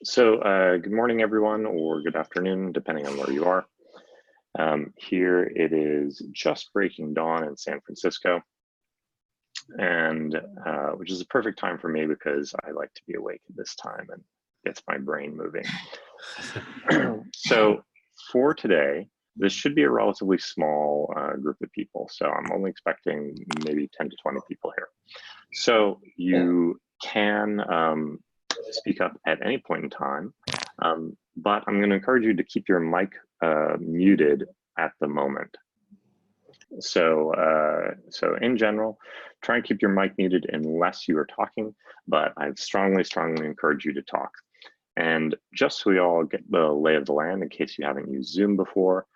Good morning, everyone, or good afternoon, depending on where you are. Here it is just breaking dawn in San Francisco, and which is a perfect time for me because I like to be awake at this time and gets my brain moving. So for today, this should be a relatively small group of people. So I'm only expecting maybe 10 to 20 people here. So you can speak up at any point in time, but I'm going to encourage you to keep your mic muted at the moment. So in general, try and keep your mic muted unless you are talking, but I strongly encourage you to talk. And just so we all get the lay of the land, in case you haven't used Zoom before,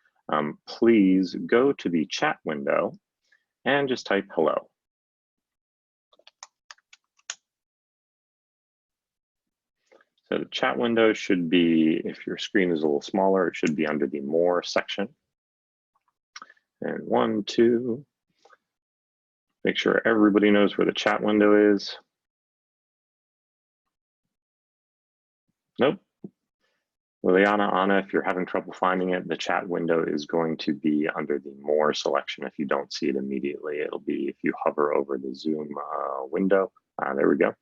please go to the chat window and just type hello. So the chat window should be, if your screen is a little smaller, it should be under the More section. And 1, 2, make sure everybody knows where the chat window is. Nope. Liliana, Anna, if you're having trouble finding it, the chat window is going to be under the More selection. If you don't see it immediately, it'll be if you hover over the Zoom window. There we go.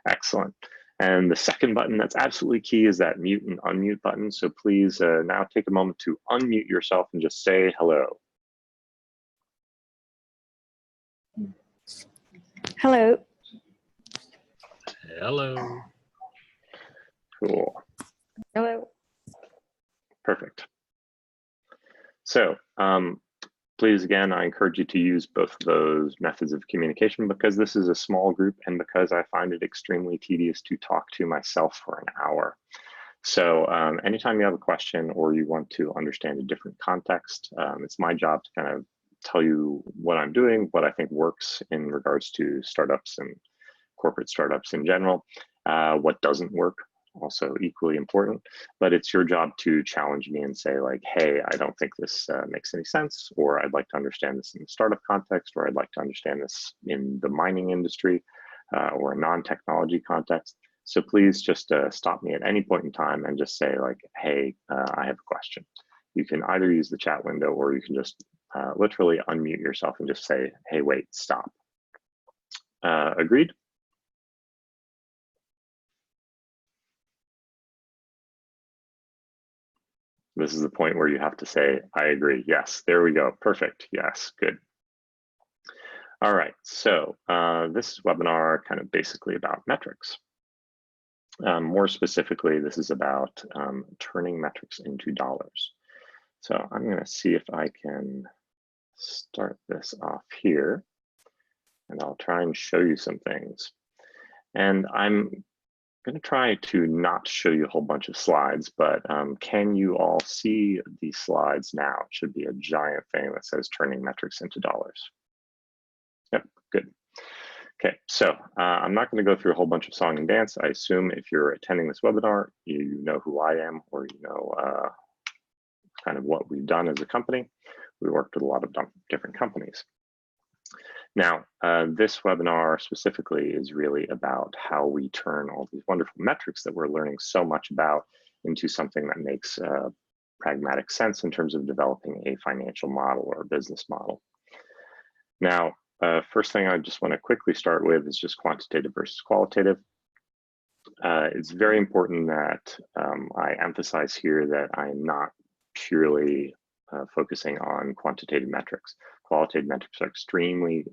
Excellent. And the second button that's absolutely key is that mute and unmute button. So please now take a moment to unmute yourself and just say hello. Hello. Hello. Cool. Hello. Perfect. So please, again, I encourage you to use both of those methods of communication because this is a small group and because I find it extremely tedious to talk to myself for an hour. So anytime you have a question or you want to understand a different context, it's my job to kind of tell you what I'm doing, what I think works in regards to startups and corporate startups in general, what doesn't work, also equally important, but it's your job to challenge me and say like, hey, I don't think this makes any sense, or I'd like to understand this in the startup context, or I'd like to understand this in the mining industry or a non-technology context. So please just stop me at any point in time and just say like, hey, I have a question. You can either use the chat window or you can just literally unmute yourself and just say, hey, wait, stop. Agreed? This is the point where you have to say, I agree. Yes, there we go. Perfect. Yes, good. All right, so this webinar kind of basically about metrics. More specifically, this is about turning metrics into dollars. So I'm going to see if I can start this off here, and I'll try and show you some things. And I'm going to try to not show you a whole bunch of slides, but can you all see these slides now? It should be a giant thing that says turning metrics into dollars. Yep, good. Okay, so I'm not going to go through a whole bunch of song and dance. I assume if you're attending this webinar, you know who I am, or you know kind of what we've done as a company. We worked with a lot of different companies. Now, this webinar specifically is really about how we turn all these wonderful metrics that we're learning so much about into something that makes pragmatic sense in terms of developing a financial model or a business model. Now, first thing I just want to quickly start with is just quantitative versus qualitative. It's very important that I emphasize here that I am not purely focusing on quantitative metrics. Qualitative metrics are extremely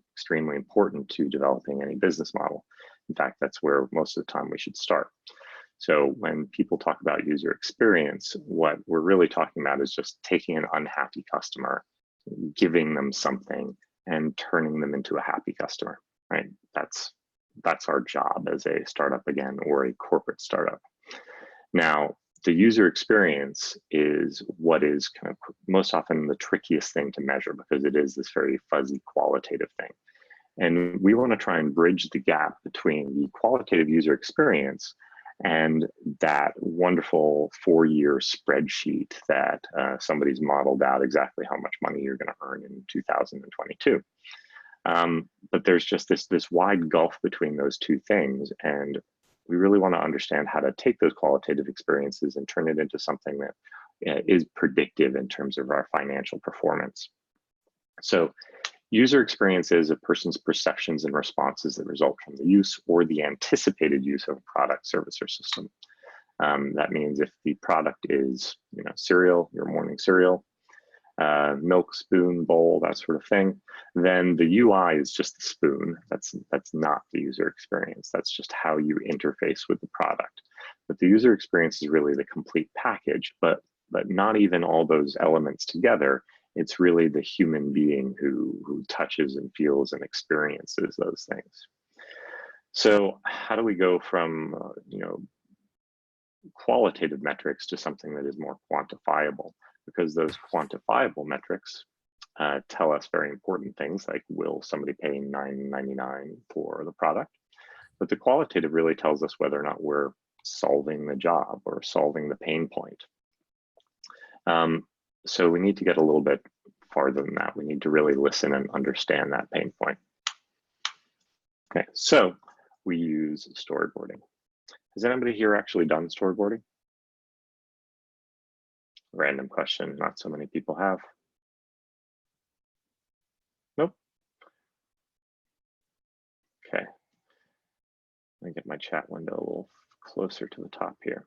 important to developing any business model. In fact, that's where most of the time we should start. So when people talk about user experience, what we're really talking about is just taking an unhappy customer, giving them something, and turning them into a happy customer, right? That's our job as a startup again, or a corporate startup. Now, the user experience is what is kind of most often the trickiest thing to measure because it is this very fuzzy qualitative thing. And we want to try and bridge the gap between the qualitative user experience and that wonderful 4-year spreadsheet that somebody's modeled out exactly how much money you're going to earn in 2022. But there's just this wide gulf between those two things. And we really want to understand how to take those qualitative experiences and turn it into something that is predictive in terms of our financial performance. So user experience is a person's perceptions and responses that result from the use or the anticipated use of a product, service, or system. That means if the product is, cereal, your morning cereal, milk, spoon, bowl, that sort of thing, then the UI is just the spoon. That's not the user experience. That's just how you interface with the product. But the user experience is really the complete package, but not even all those elements together. It's really the human being who touches and feels and experiences those things. So how do we go from qualitative metrics to something that is more quantifiable? Because those quantifiable metrics tell us very important things like, will somebody pay $9.99 for the product? But the qualitative really tells us whether or not we're solving the job or solving the pain point. So we need to get a little bit farther than that. We need to really listen and understand that pain point. Okay, so we use storyboarding. Has anybody here actually done storyboarding? Random question, not so many people have. Nope. Okay. Let me get my chat window a little closer to the top here.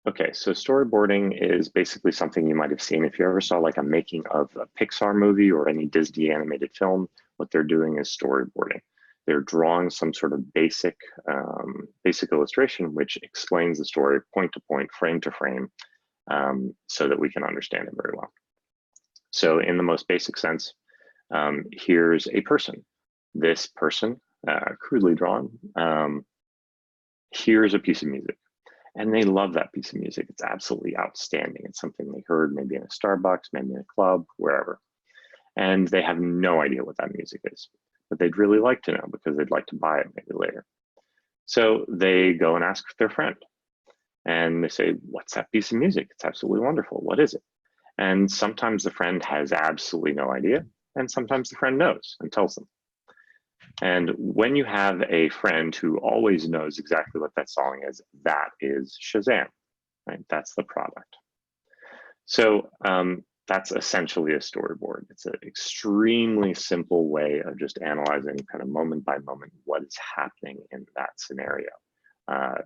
Okay, so storyboarding is basically something you might have seen if you ever saw like a making of a Pixar movie or any Disney animated film. What they're doing is storyboarding. They're drawing some sort of basic illustration which explains the story point to point, frame to frame, so that we can understand it very well. So in the most basic sense, here's a person. This person, crudely drawn, here's a piece of music. And they love that piece of music. It's absolutely outstanding. It's something they heard maybe in a Starbucks, maybe in a club, wherever. And they have no idea what that music is, but they'd really like to know because they'd like to buy it maybe later. So they go and ask their friend and they say, what's that piece of music? It's absolutely wonderful. What is it? And sometimes the friend has absolutely no idea. And sometimes the friend knows and tells them. And when you have a friend who always knows exactly what that song is, that is Shazam, right? That's the product. So that's essentially a storyboard. It's an extremely simple way of just analyzing kind of moment by moment what is happening in that scenario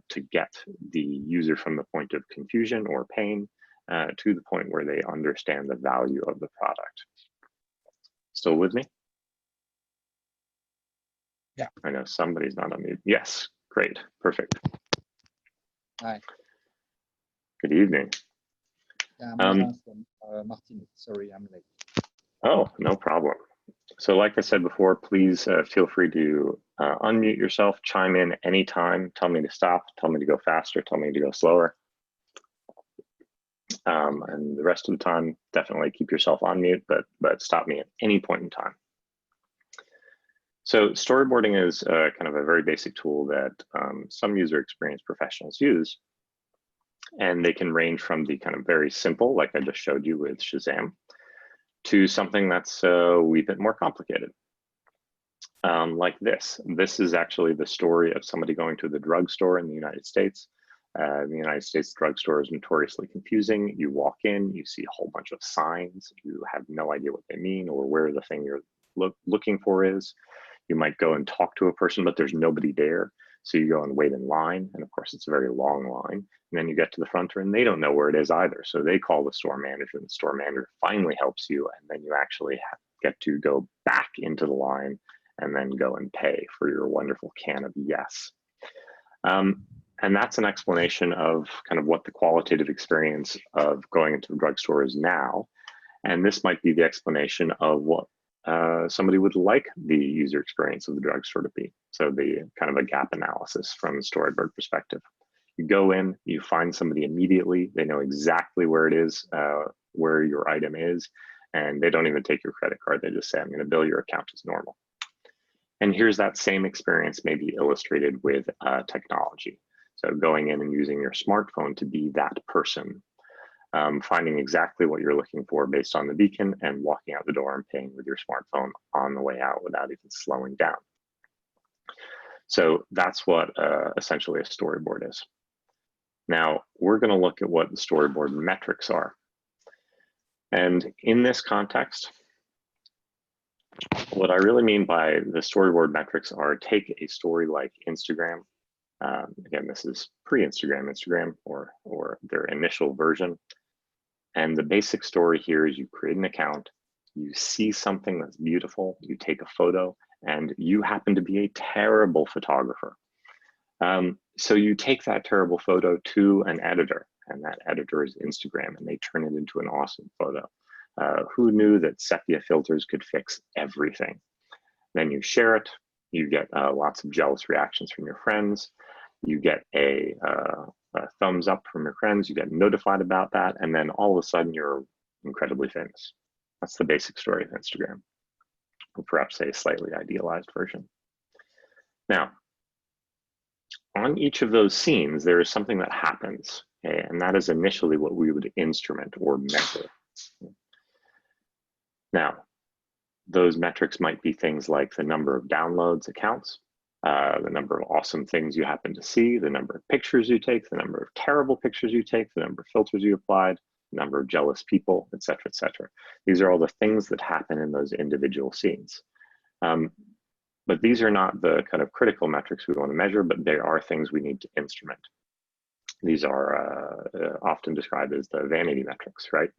to get the user from the point of confusion or pain to the point where they understand the value of the product. Still with me? Yeah. I know somebody's not on mute. Yes, great, perfect. Hi. Good evening. Yeah, I'm from Martin. Sorry, I'm late. Oh, no problem. So like I said before, please feel free to unmute yourself, chime in anytime, tell me to stop, tell me to go faster, tell me to go slower. And the rest of the time, definitely keep yourself on mute, but stop me at any point in time. So storyboarding is kind of a very basic tool that some user experience professionals use. And they can range from the kind of very simple, like I just showed you with Shazam, to something that's a wee bit more complicated. Like this. This is actually the story of somebody going to the drugstore in the United States. In the United States, the drugstore is notoriously confusing. You walk in, you see a whole bunch of signs. You have no idea what they mean or where the thing you're looking for is. You might go and talk to a person, but there's nobody there. So you go and wait in line. And of course, it's a very long line. And then you get to the front and they don't know where it is either. So they call the store manager and the store manager finally helps you. And then you actually get to go back into the line and then go and pay for your wonderful can of yes. And that's an explanation of kind of what the qualitative experience of going into the drugstore is now. And this might be the explanation of what somebody would like the user experience of the drugstore to be. So the kind of a gap analysis from the storyboard perspective. You go in, you find somebody immediately, they know exactly where it is, where your item is, and they don't even take your credit card. They just say, I'm gonna bill your account as normal. And here's that same experience maybe illustrated with technology. So going in and using your smartphone to be that person. Finding exactly what you're looking for based on the beacon and walking out the door and paying with your smartphone on the way out without even slowing down. So that's what essentially a storyboard is. Now, we're going to look at what the storyboard metrics are. And in this context, what I really mean by the storyboard metrics are take a story like Instagram. Again, this is pre-Instagram, Instagram, or their initial version. And the basic story here is you create an account, you see something that's beautiful, you take a photo, and you happen to be a terrible photographer. So you take that terrible photo to an editor, and that editor is Instagram, and they turn it into an awesome photo. Who knew that sepia filters could fix everything? Then you share it, you get lots of jealous reactions from your friends, you get a thumbs up from your friends, you get notified about that, and then all of a sudden you're incredibly famous. That's the basic story of Instagram, or perhaps a slightly idealized version. Now, on each of those scenes, there is something that happens, okay? And that is initially what we would instrument or measure. Now, those metrics might be things like the number of downloads accounts, the number of awesome things you happen to see, the number of pictures you take, the number of terrible pictures you take, the number of filters you applied, the number of jealous people, et cetera, et cetera. These are all the things that happen in those individual scenes. But these are not the kind of critical metrics we want to measure, but they are things we need to instrument. These are often described as the vanity metrics, right?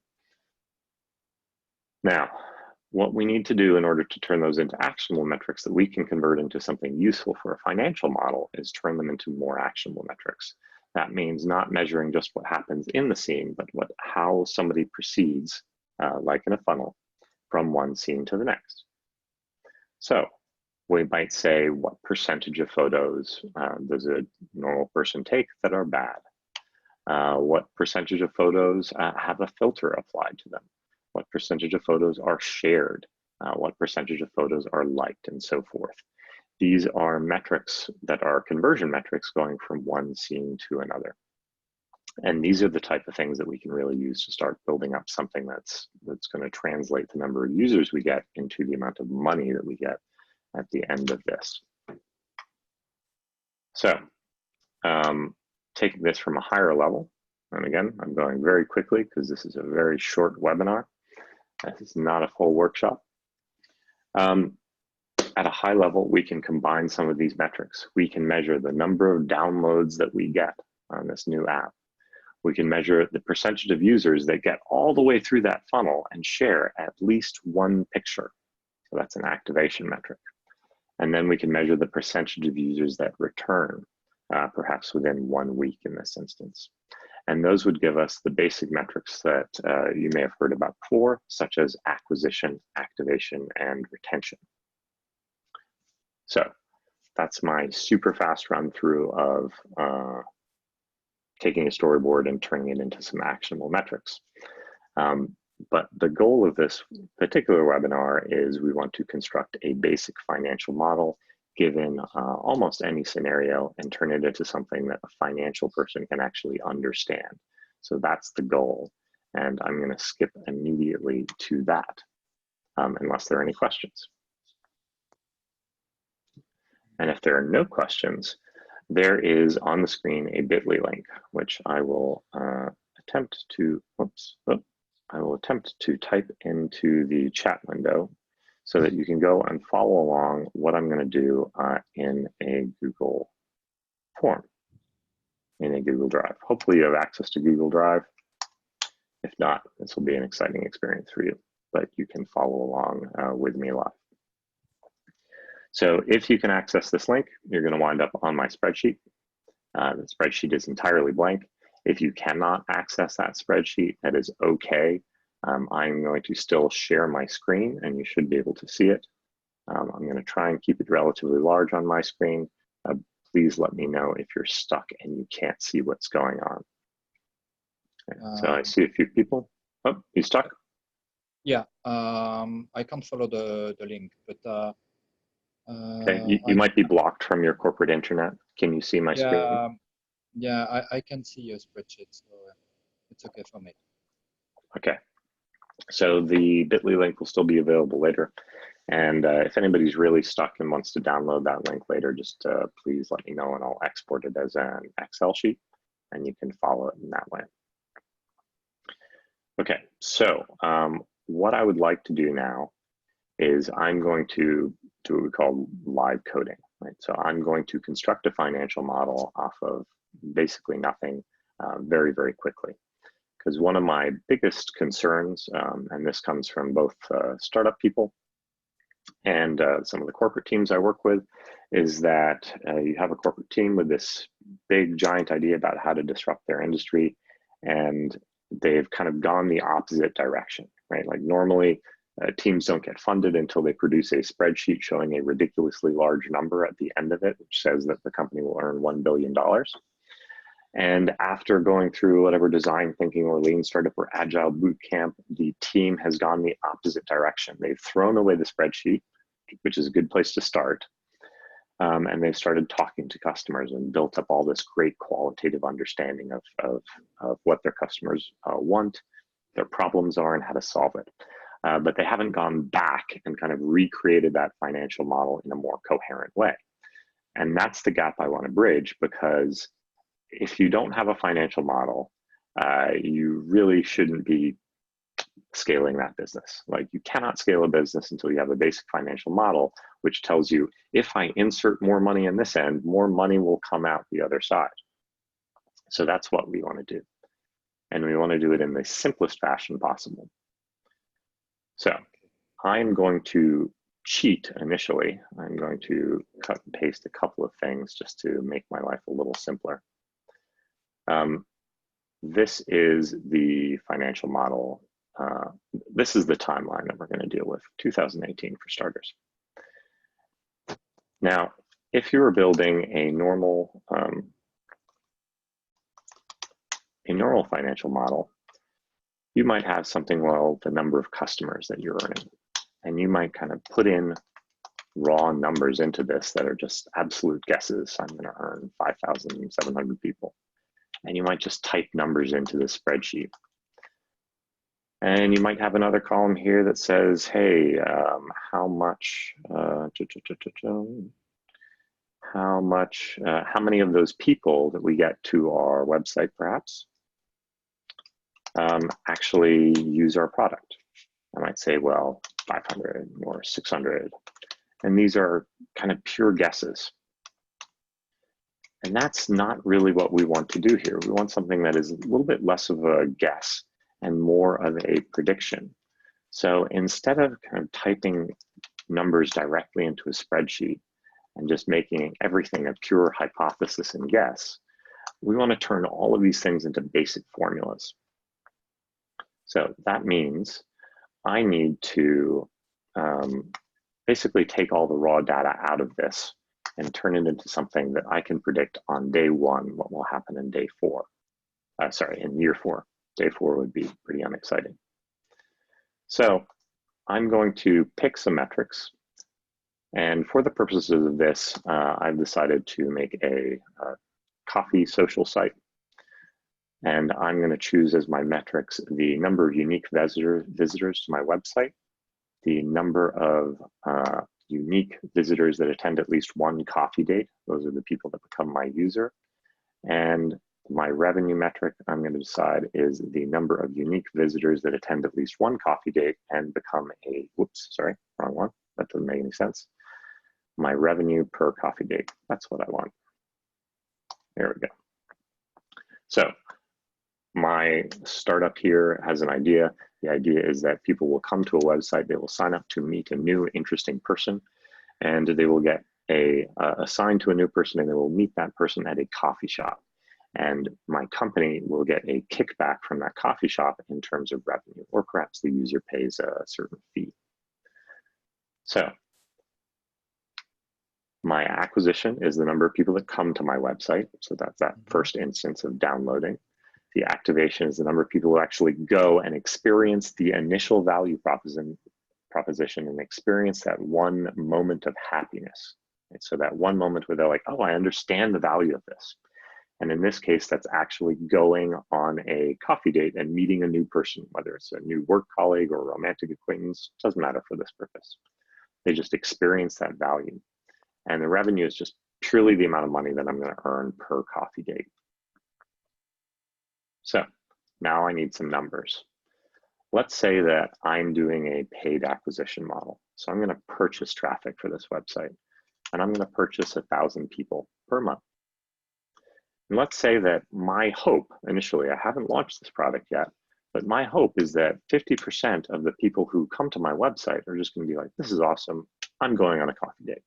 Now, what we need to do in order to turn those into actionable metrics that we can convert into something useful for a financial model is turn them into more actionable metrics. That means not measuring just what happens in the scene, but how somebody proceeds, like in a funnel, from one scene to the next. So we might say, what percentage of photos does a normal person take that are bad? What percentage of photos have a filter applied to them? What percentage of photos are shared? What percentage of photos are liked, and so forth? These are metrics that are conversion metrics going from one scene to another. And these are the type of things that we can really use to start building up something that's going to translate the number of users we get into the amount of money that we get at the end of this. So taking this from a higher level, and again, I'm going very quickly because this is a very short webinar. This is not a full workshop. At a high level, we can combine some of these metrics. We can measure the number of downloads that we get on this new app. We can measure the percentage of users that get all the way through that funnel and share at least one picture. So that's an activation metric. And then we can measure the percentage of users that return, perhaps within 1 week in this instance. And those would give us the basic metrics that you may have heard about before, such as acquisition, activation, and retention. So that's my super fast run through of taking a storyboard and turning it into some actionable metrics. But the goal of this particular webinar is we want to construct a basic financial model given almost any scenario and turn it into something that a financial person can actually understand. So that's the goal. And I'm going to skip immediately to that, unless there are any questions. And if there are no questions, there is on the screen a bit.ly link, which I will attempt to, I will attempt to type into the chat window so that you can go and follow along what I'm going to do in a Google form, in a Google Drive. Hopefully you have access to Google Drive. If not, this will be an exciting experience for you, but you can follow along with me live. So if you can access this link, you're going to wind up on my spreadsheet. The spreadsheet is entirely blank. If you cannot access that spreadsheet, that is okay. I'm going to still share my screen and you should be able to see it. I'm going to try and keep it relatively large on my screen. Please let me know if you're stuck and you can't see what's going on. Okay, so I see a few people. Oh, you stuck? Yeah, I can't follow the link, but okay, you might be blocked from your corporate internet. Can you see my screen? Yeah, I can see your spreadsheet, so it's okay for me. Okay. So the bit.ly link will still be available later. And if anybody's really stuck and wants to download that link later, just please let me know and I'll export it as an Excel sheet and you can follow it in that way. Okay, so what I would like to do now is I'm going to do what we call live coding, right? So I'm going to construct a financial model off of basically nothing very, very quickly. Because one of my biggest concerns, and this comes from both startup people and some of the corporate teams I work with, is that you have a corporate team with this big giant idea about how to disrupt their industry, and they've kind of gone the opposite direction, right? Like normally teams don't get funded until they produce a spreadsheet showing a ridiculously large number at the end of it, which says that the company will earn $1 billion. And after going through whatever design thinking or lean startup or agile boot camp, the team has gone the opposite direction. They've thrown away the spreadsheet, which is a good place to start. And they've started talking to customers and built up all this great qualitative understanding of what their customers want, their problems are, and how to solve it. But they haven't gone back and kind of recreated that financial model in a more coherent way. And that's the gap I want to bridge, because if you don't have a financial model, you really shouldn't be scaling that business. Like, you cannot scale a business until you have a basic financial model, which tells you, if I insert more money in this end, more money will come out the other side. So that's what we want to do. And we want to do it in the simplest fashion possible. So I'm going to cheat initially. I'm going to cut and paste a couple of things just to make my life a little simpler. This is the financial model. This is the timeline that we're going to deal with, 2018 for starters. Now, if you were building a normal financial model, you might have something, well, the number of customers that you're earning, and you might kind of put in raw numbers into this that are just absolute guesses. I'm going to earn 5,700 people. And you might just type numbers into the spreadsheet. And you might have another column here that says, hey, how many of those people that we get to our website perhaps actually use our product? I might say, well, 500 or 600. And these are kind of pure guesses. And that's not really what we want to do here. We want something that is a little bit less of a guess and more of a prediction. So instead of kind of typing numbers directly into a spreadsheet and just making everything a pure hypothesis and guess, we want to turn all of these things into basic formulas. So that means I need to basically take all the raw data out of this and turn it into something that I can predict on day one what will happen in day four. In year four. Day four would be pretty unexciting. So I'm going to pick some metrics. And for the purposes of this, I've decided to make a coffee social site. And I'm going to choose as my metrics the number of unique visitors to my website, the number of unique visitors that attend at least one coffee date. Those are the people that become my user. And my revenue metric I'm going to decide is the number of unique visitors that attend at least one coffee date and become a, whoops, sorry, wrong one. That doesn't make any sense. My revenue per coffee date. That's what I want. There we go. So my startup here has an idea. The idea is that people will come to a website, they will sign up to meet a new interesting person, and they will get assigned to a new person, and they will meet that person at a coffee shop. And my company will get a kickback from that coffee shop in terms of revenue, or perhaps the user pays a certain fee. So my acquisition is the number of people that come to my website. So that's that first instance of downloading. The activation is the number of people who actually go and experience the initial value proposition and experience that one moment of happiness. And so that one moment where they're like, oh, I understand the value of this. And in this case, that's actually going on a coffee date and meeting a new person, whether it's a new work colleague or a romantic acquaintance, doesn't matter for this purpose. They just experience that value. And the revenue is just purely the amount of money that I'm going to earn per coffee date. So now I need some numbers. Let's say that I'm doing a paid acquisition model. So I'm going to purchase traffic for this website, and I'm going to purchase 1,000 people per month. And let's say that my hope, initially, I haven't launched this product yet, but my hope is that 50% of the people who come to my website are just going to be like, this is awesome, I'm going on a coffee date.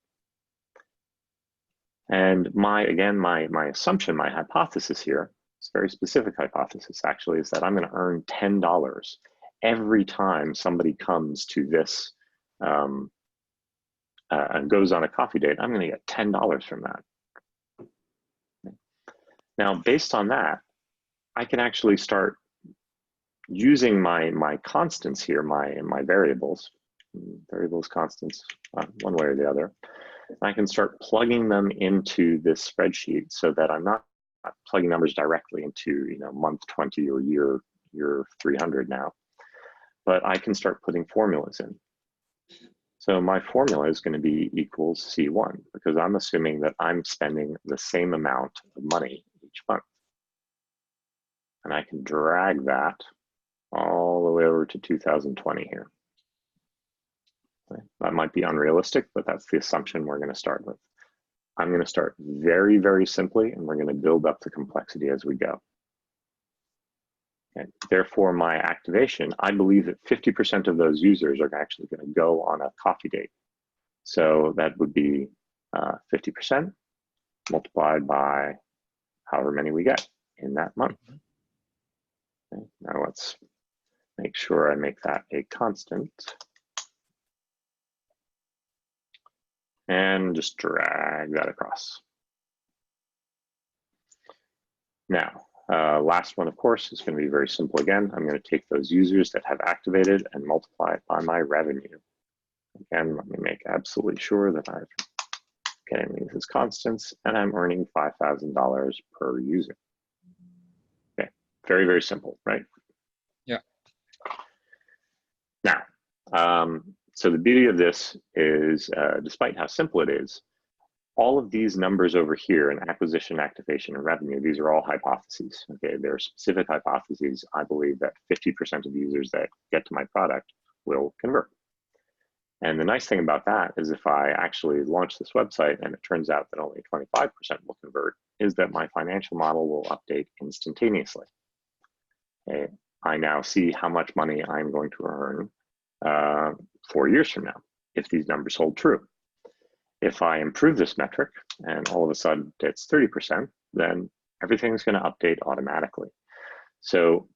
And my assumption, my hypothesis here, it's a very specific hypothesis actually, is that I'm going to earn $10 every time somebody comes to this and goes on a coffee date. I'm going to get $10 from that. Now, based on that, I can actually start using my constants here, my variables, constants, one way or the other. I can start plugging them into this spreadsheet so that I'm not plugging numbers directly into month 20 or year 300 now, but I can start putting formulas in. So my formula is going to be equals C1 because I'm assuming that I'm spending the same amount of money each month. And I can drag that all the way over to 2020 here. That might be unrealistic, but that's the assumption we're going to start with. I'm going to start very, very simply, and we're going to build up the complexity as we go. Okay. Therefore, my activation, I believe that 50% of those users are actually going to go on a coffee date. So that would be 50% multiplied by however many we get in that month. Okay. Now let's make sure I make that a constant. And just drag that across. Now, last one, of course, is going to be very simple again. I'm going to take those users that have activated and multiply it by my revenue. Again, let me make absolutely sure that I'm getting these as constants, and I'm earning $5,000 per user. Okay, very, very simple, right? Yeah. Now, so the beauty of this is, despite how simple it is, all of these numbers over here in acquisition, activation, and revenue, these are all hypotheses. Okay, they're specific hypotheses. I believe that 50% of users that get to my product will convert. And the nice thing about that is if I actually launch this website and it turns out that only 25% will convert, is that my financial model will update instantaneously. Okay, I now see how much money I'm going to earn 4 years from now, if these numbers hold true. If I improve this metric and all of a sudden it's 30%, then everything's going to update automatically. So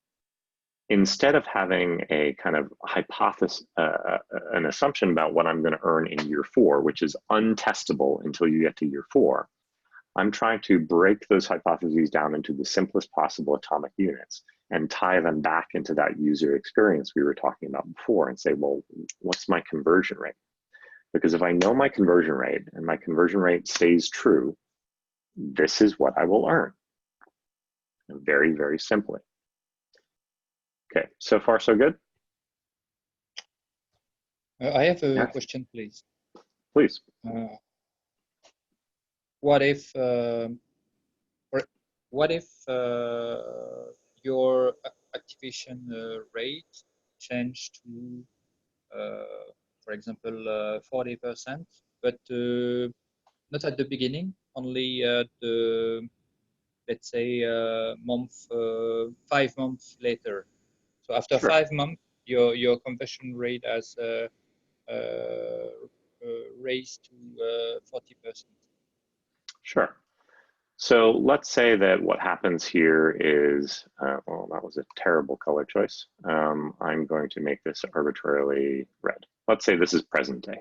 instead of having a kind of hypothesis, an assumption about what I'm going to earn in year 4, which is untestable until you get to year 4, I'm trying to break those hypotheses down into the simplest possible atomic units and tie them back into that user experience we were talking about before and say, well, what's my conversion rate? Because if I know my conversion rate and my conversion rate stays true, this is what I will earn. Very, very simply. Okay, so far so good? I have a question, please. Please. What if your activation rate changed to, for example, 40%, but not at the beginning, only at the, let's say, 5 months later. So after Sure. 5 months, your conversion rate has raised to 40%. Sure. So let's say that what happens here is, well, that was a terrible color choice. I'm going to make this arbitrarily red. Let's say this is present day.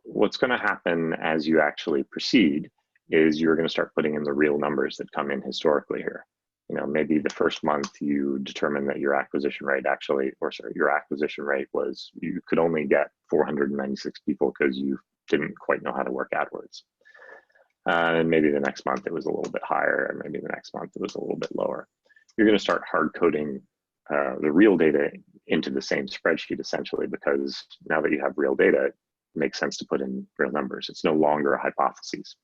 What's going to happen as you actually proceed is you're going to start putting in the real numbers that come in historically here. You know, maybe the first month you determine that your acquisition rate your acquisition rate was, you could only get 496 people because you didn't quite know how to work AdWords. And maybe the next month it was a little bit higher, and maybe the next month it was a little bit lower. You're going to start hard coding the real data into the same spreadsheet, essentially, because now that you have real data, it makes sense to put in real numbers. It's no longer a hypothesis.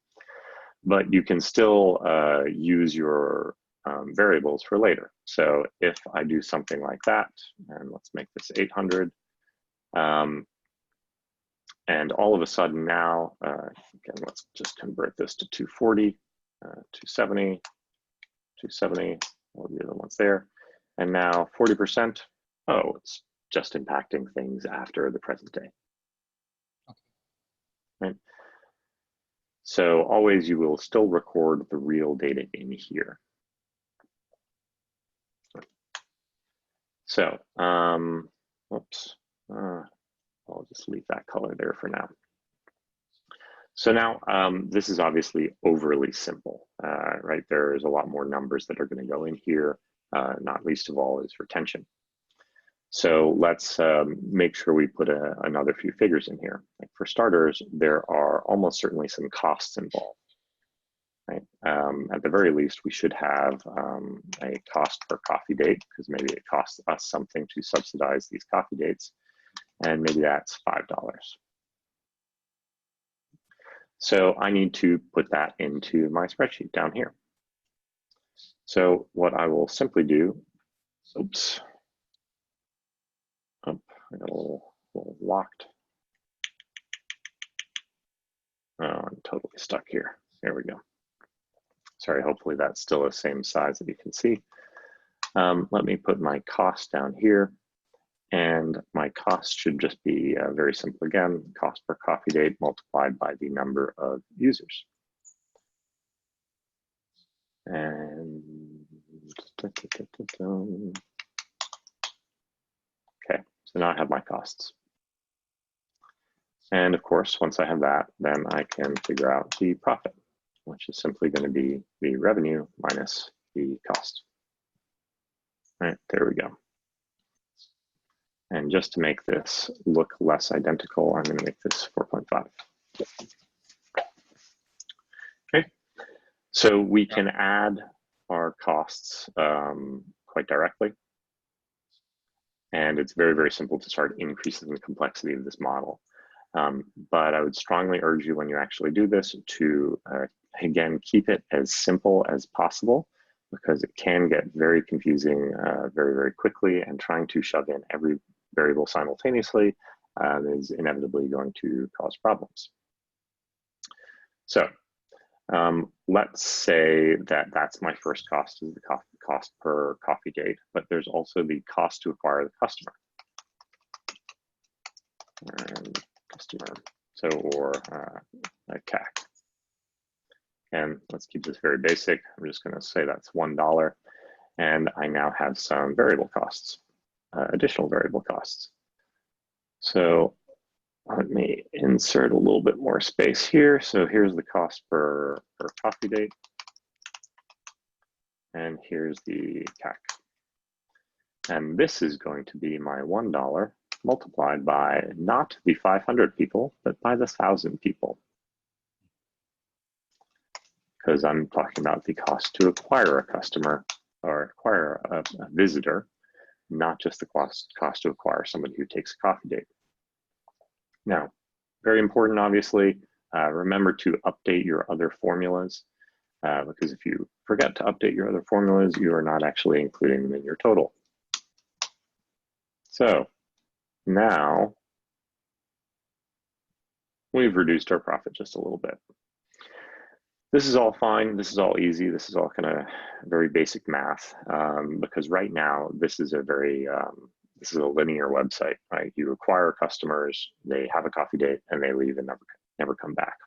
But you can still use your variables for later. So if I do something like that, and let's make this 800, and all of a sudden now, again, let's just convert this to 240, 270, 270, all the other ones there. And now 40%, oh, it's just impacting things after the present day. Okay. Right. So always you will still record the real data in here. So, whoops, I'll just leave that color there for now. So now this is obviously overly simple, right? There's a lot more numbers that are going to go in here, not least of all is retention. So let's make sure we put another few figures in here. Like for starters, there are almost certainly some costs involved. Right? At the very least, we should have a cost per coffee date, because maybe it costs us something to subsidize these coffee dates, and maybe that's $5. So I need to put that into my spreadsheet down here. So what I will simply do, oops, oh, I got a little locked. Oh, I'm totally stuck here. There we go. Sorry, hopefully that's still the same size that you can see. Let me put my cost down here, and my cost should just be very simple again, cost per coffee date multiplied by the number of users. And okay, so now I have my costs. And of course, once I have that, then I can figure out the profit, which is simply going to be the revenue minus the cost. All right, there we go. And just to make this look less identical, I'm going to make this 4.5. Okay, so we can add our costs quite directly. And it's very, very simple to start increasing the complexity of this model. But I would strongly urge you when you actually do this to, again, keep it as simple as possible, because it can get very confusing very, very quickly, and trying to shove in every variable simultaneously is inevitably going to cause problems. So let's say that that's my first cost, is the cost per coffee date, but there's also the cost to acquire the customer. And customer, so, or a CAC. And let's keep this very basic. I'm just going to say that's $1. And I now have some variable costs, additional variable costs. So let me insert a little bit more space here. So here's the cost per coffee date. And here's the CAC. And this is going to be my $1 multiplied by not the 500 people, but by the 1,000 people. Because I'm talking about the cost to acquire a customer or acquire a visitor, not just the cost to acquire somebody who takes a coffee date. Now, very important, obviously, remember to update your other formulas, because if you forget to update your other formulas, you are not actually including them in your total. So now we've reduced our profit just a little bit. This is all fine. This is all easy. This is all kind of very basic math, because right now this is a very this is a linear website, right? You acquire customers, they have a coffee date, and they leave and never come back.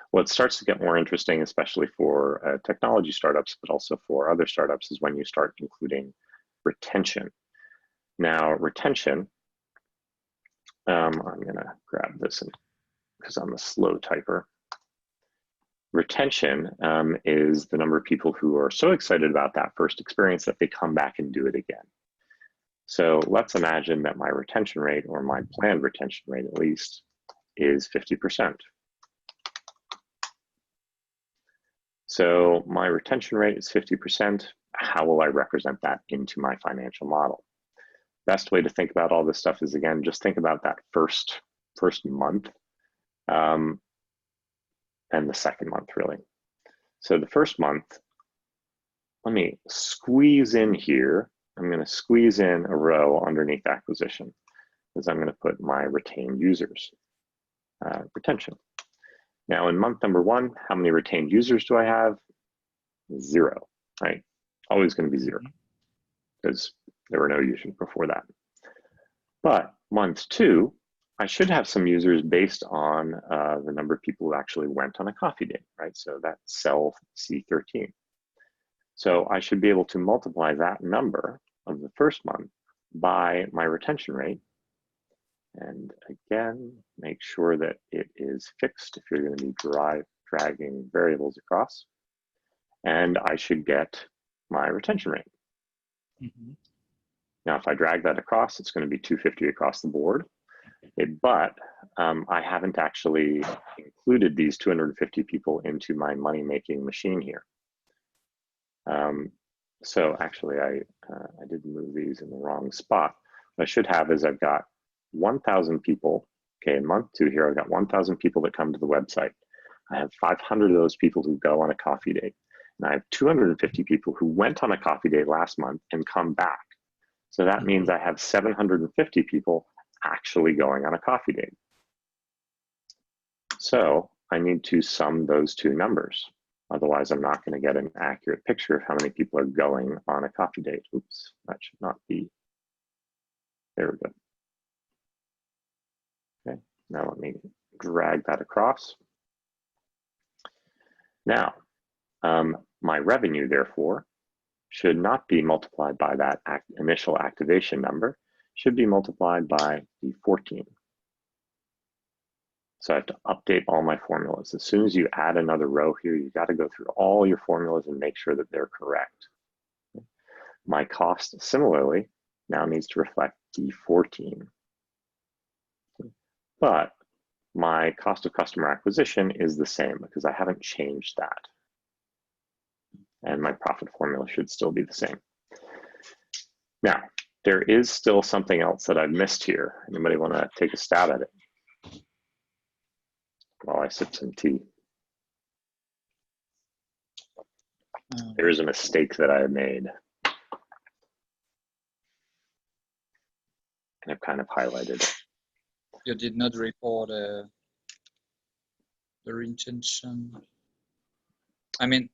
What starts to get more interesting, especially for technology startups, but also for other startups, is when you start including retention. Now, retention, I'm going to grab this because I'm a slow typer. Retention is the number of people who are so excited about that first experience that they come back and do it again. So let's imagine that my retention rate, or my planned retention rate at least, is 50%. So my retention rate is 50%. How will I represent that into my financial model? Best way to think about all this stuff is, again, just think about that first month and the second month, really. So the first month, let me squeeze in here. I'm going to squeeze in a row underneath acquisition, because I'm going to put my retained users retention. Now in month number 1, how many retained users do I have? 0, right? Always going to be 0, because there were no users before that. But month 2, I should have some users based on the number of people who actually went on a coffee date, right? So that's cell C13. So I should be able to multiply that number of the first month by my retention rate. And again, make sure that it is fixed if you're going to be dragging variables across. And I should get my retention rate. Mm-hmm. Now, if I drag that across, it's going to be 250 across the board. But I haven't actually included these 250 people into my money-making machine here. So actually, I did move these in the wrong spot. What I should have is I've got 1,000 people. Okay, in month 2 here, I've got 1,000 people that come to the website. I have 500 of those people who go on a coffee date. And I have 250 people who went on a coffee date last month and come back. So that means I have 750 people actually going on a coffee date. So I need to sum those two numbers. Otherwise, I'm not going to get an accurate picture of how many people are going on a coffee date. Oops, that should not be. There we go. Okay, now let me drag that across. Now, my revenue, therefore, should not be multiplied by that initial activation number, should be multiplied by the 14. So I have to update all my formulas. As soon as you add another row here, you've got to go through all your formulas and make sure that they're correct. My cost, similarly, now needs to reflect D14. But my cost of customer acquisition is the same because I haven't changed that. And my profit formula should still be the same. Now, there is still something else that I've missed here. Anybody want to take a stab at it while I sip some tea? There is a mistake that I made. And I've kind of highlighted it. You did not report the retention. I mean,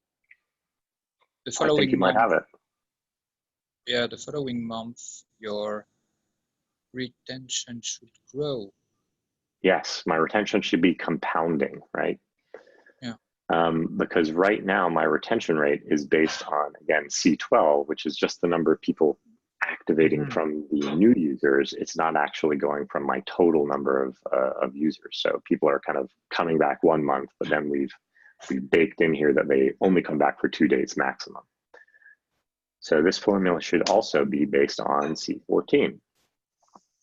the following I think you might have it. Yeah, the following month, your retention should grow. Yes, my retention should be compounding, right? Yeah. Because right now my retention rate is based on, again, C12, which is just the number of people activating from the new users. It's not actually going from my total number of users. So people are kind of coming back 1 month, but then we've baked in here that they only come back for 2 days maximum. So this formula should also be based on C14.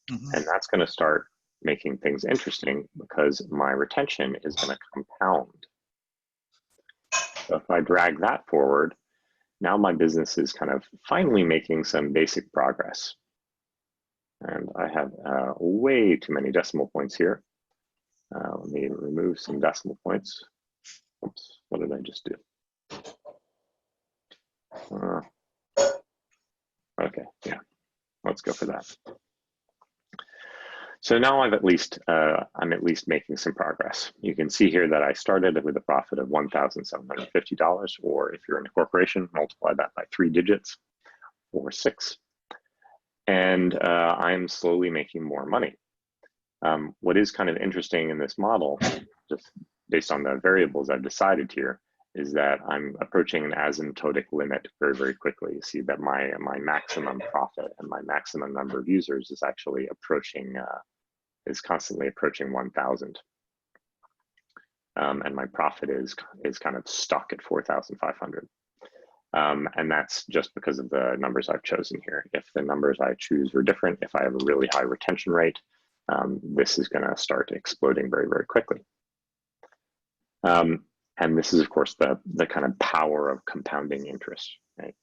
And that's going to start making things interesting because my retention is going to compound. So if I drag that forward, now my business is kind of finally making some basic progress. And I have way too many decimal points here. Let me remove some decimal points. Oops, what did I just do? Okay, yeah, let's go for that. So now I'm at least making some progress. You can see here that I started with a profit of $1,750, or if you're in a corporation, multiply that by 3 digits or 6. And I'm slowly making more money. What is kind of interesting in this model, just based on the variables I've decided here, is that I'm approaching an asymptotic limit very, very quickly. You see that my maximum profit and my maximum number of users is actually approaching, is constantly approaching 1,000. And my profit is kind of stuck at 4,500. And that's just because of the numbers I've chosen here. If the numbers I choose were different, if I have a really high retention rate, this is going to start exploding very, very quickly. And this is, of course, the kind of power of compounding interest, right?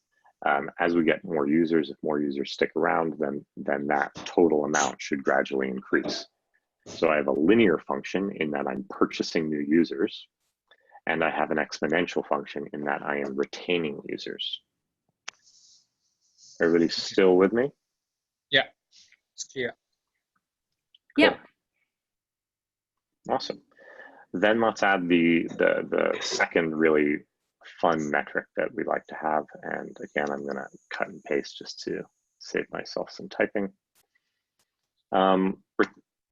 As we get more users, if more users stick around, then that total amount should gradually increase. So I have a linear function in that I'm purchasing new users, and I have an exponential function in that I am retaining users. Everybody still with me? Yeah, it's clear. Cool. Yeah. Awesome. Then let's add the second really fun metric that we like to have. And again, I'm going to cut and paste just to save myself some typing.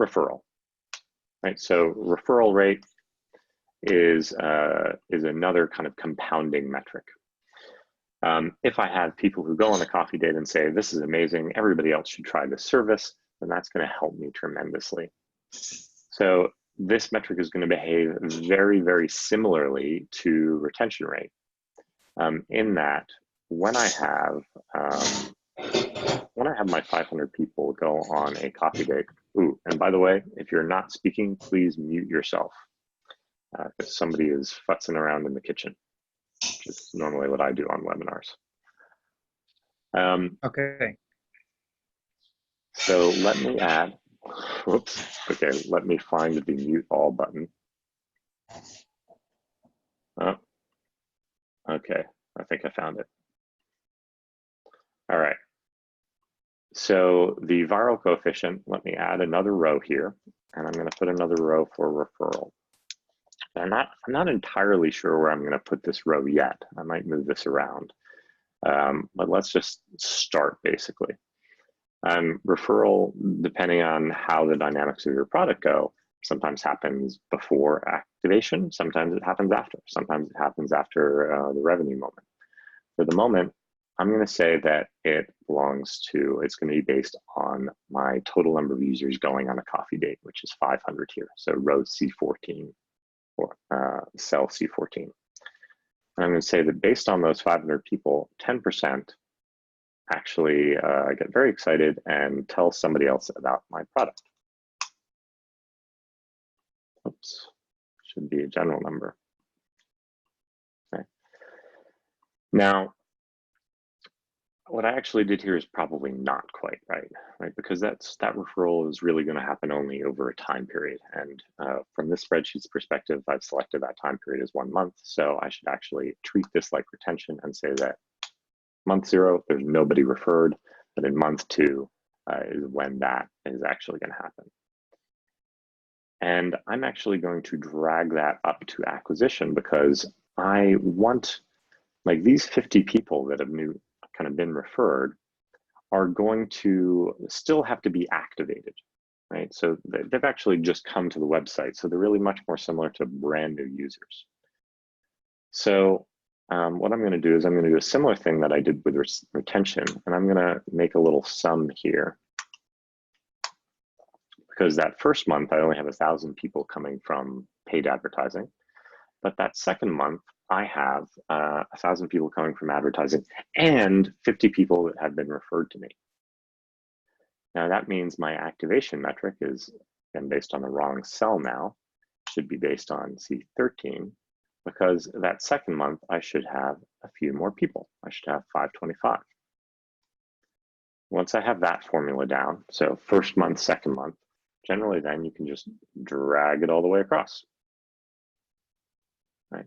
Referral, right? So referral rate is another kind of compounding metric. If I have people who go on a coffee date and say, this is amazing, everybody else should try this service, then that's going to help me tremendously. So this metric is going to behave very, very similarly to retention rate, in that when I have my 500 people go on a coffee date. Ooh, and by the way, if you're not speaking, please mute yourself, because somebody is futzing around in the kitchen, which is normally what I do on webinars. Okay. So let me add, whoops, okay, let me find the mute all button. Oh, okay, I think I found it. All right. So the viral coefficient, let me add another row here, and I'm going to put another row for referral. I'm not entirely sure where I'm going to put this row yet. I might move this around, but let's just start basically. Referral, depending on how the dynamics of your product go, sometimes happens before activation, sometimes it happens after, sometimes it happens after the revenue moment. For the moment, I'm going to say that it's going to be based on my total number of users going on a coffee date, which is 500 here. So row C14 or cell C14. And I'm going to say that based on those 500 people, 10% actually get very excited and tell somebody else about my product. Oops, should be a general number. Okay. Now, what I actually did here is probably not quite right? Because that referral is really going to happen only over a time period. And from this spreadsheet's perspective, I've selected that time period as 1 month. So I should actually treat this like retention and say that month 0, there's nobody referred, but in month 2 is when that is actually going to happen. And I'm actually going to drag that up to acquisition because I want, like, these 50 people that have kind of been referred are going to still have to be activated, right? So they've actually just come to the website. So they're really much more similar to brand new users. So what I'm going to do is I'm going to do a similar thing that I did with retention, and I'm going to make a little sum here. Because that first month, I only have 1,000 people coming from paid advertising. But that second month, I have 1,000 people coming from advertising and 50 people that have been referred to me. Now that means my activation metric is, again, based on the wrong cell now, should be based on C13, because that second month, I should have a few more people. I should have 525. Once I have that formula down, so first month, second month, generally then you can just drag it all the way across, right?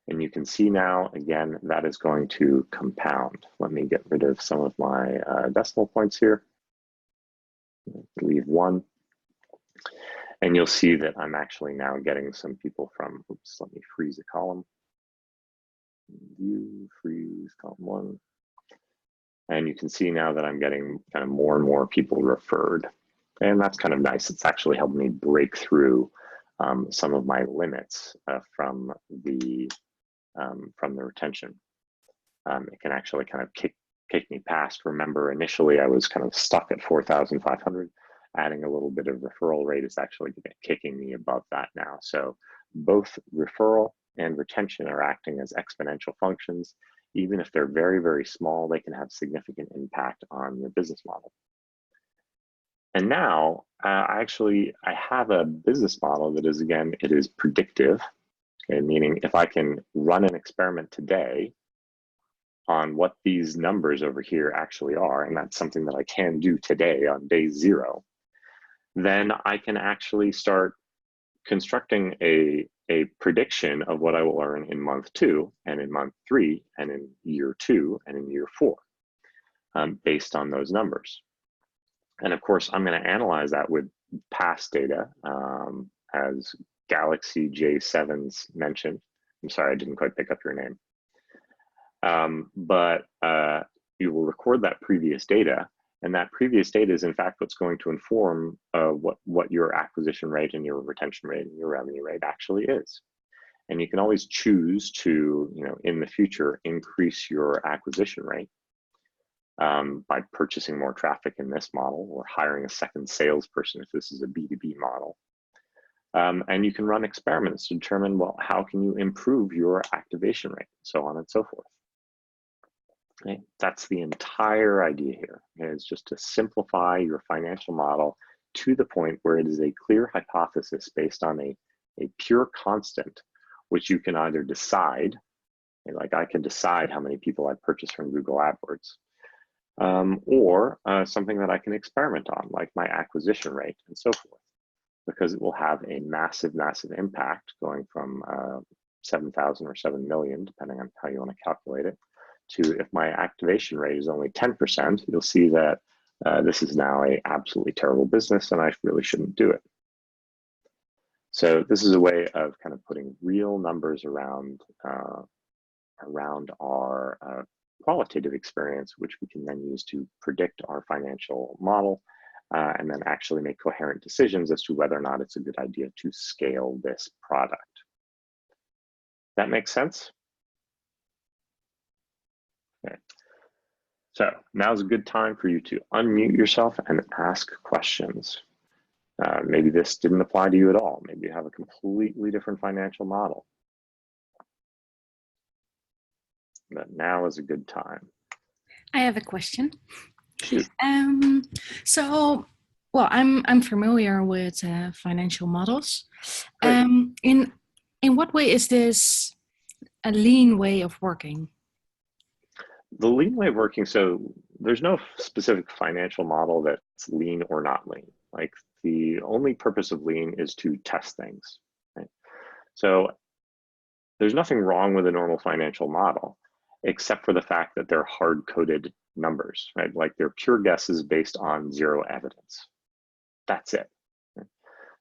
And you can see now, again, that is going to compound. Let me get rid of some of my decimal points here. Leave 1. And you'll see that I'm actually now getting some people from, oops, let me freeze a column. View, freeze, column 1. And you can see now that I'm getting kind of more and more people referred. And that's kind of nice. It's actually helped me break through some of my limits from the retention. It can actually kind of kick me past. Remember, initially I was kind of stuck at 4,500. Adding a little bit of referral rate is actually kicking me above that now. So both referral and retention are acting as exponential functions. Even if they're very, very small, they can have significant impact on your business model. And now I have a business model that is, again, it is predictive. Okay, meaning if I can run an experiment today on what these numbers over here actually are, and that's something that I can do today on day 0, then I can actually start constructing a prediction of what I will earn in month 2 and in month 3 and in year 2 and in year 4, based on those numbers. And of course, I'm going to analyze that with past data, as Galaxy J7's mentioned. I'm sorry, I didn't quite pick up your name. But you will record that previous data, and that previous data is in fact what's going to inform what your acquisition rate and your retention rate and your revenue rate actually is. And you can always choose to, in the future, increase your acquisition rate by purchasing more traffic in this model, or hiring a second salesperson if this is a B2B model. And you can run experiments to determine, well, how can you improve your activation rate, so on and so forth. Okay, that's the entire idea here, is just to simplify your financial model to the point where it is a clear hypothesis based on a pure constant, which you can either decide, like I can decide how many people I purchase from Google AdWords, or something that I can experiment on, like my acquisition rate and so forth, because it will have a massive, massive impact going from 7,000 or 7 million, depending on how you want to calculate it, to if my activation rate is only 10%, you'll see that this is now an absolutely terrible business and I really shouldn't do it. So this is a way of kind of putting real numbers around our qualitative experience, which we can then use to predict our financial model, and then actually make coherent decisions as to whether or not it's a good idea to scale this product. That makes sense? Okay. So now's a good time for you to unmute yourself and ask questions. Maybe this didn't apply to you at all. Maybe you have a completely different financial model. But now is a good time. I have a question. Shoot. Well, I'm familiar with financial models. In what way is this a lean way of working? The lean way of working, so there's no specific financial model that's lean or not lean. Like, the only purpose of lean is to test things, right? So there's nothing wrong with a normal financial model, except for the fact that they're hard-coded numbers, right? Like, they're pure guesses based on zero evidence. That's it.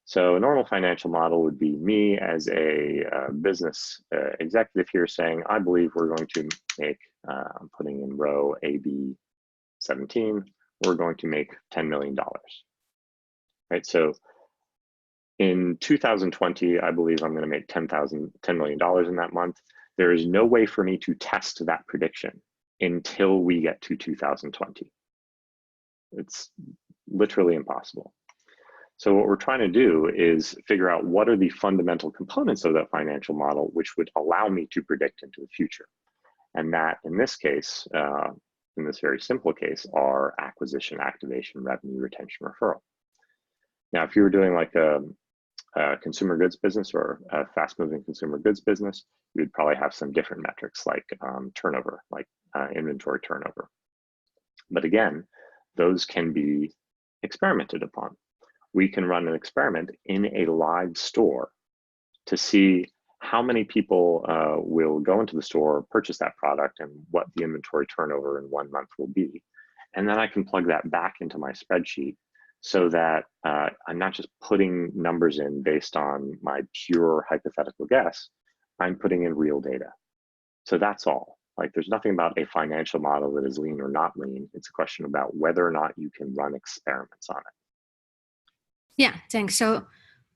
So a normal financial model would be me as a business executive here saying, I believe we're going to make, I'm putting in row AB 17, we're going to make $10 million, right? So in 2020, I believe I'm going to make $10 million in that month. There is no way for me to test that prediction until we get to 2020. It's literally impossible. So what we're trying to do is figure out what are the fundamental components of that financial model which would allow me to predict into the future. And that, in this case, in this very simple case, are acquisition, activation, revenue, retention, referral. Now, if you were doing like a consumer goods business or a fast-moving consumer goods business, you would probably have some different metrics like turnover, like inventory turnover. But again, those can be experimented upon. We can run an experiment in a live store to see how many people will go into the store, purchase that product, and what the inventory turnover in 1 month will be. And then I can plug that back into my spreadsheet so that I'm not just putting numbers in based on my pure hypothetical guess, I'm putting in real data. So that's all. Like, there's nothing about a financial model that is lean or not lean. It's a question about whether or not you can run experiments on it. Yeah, thanks. So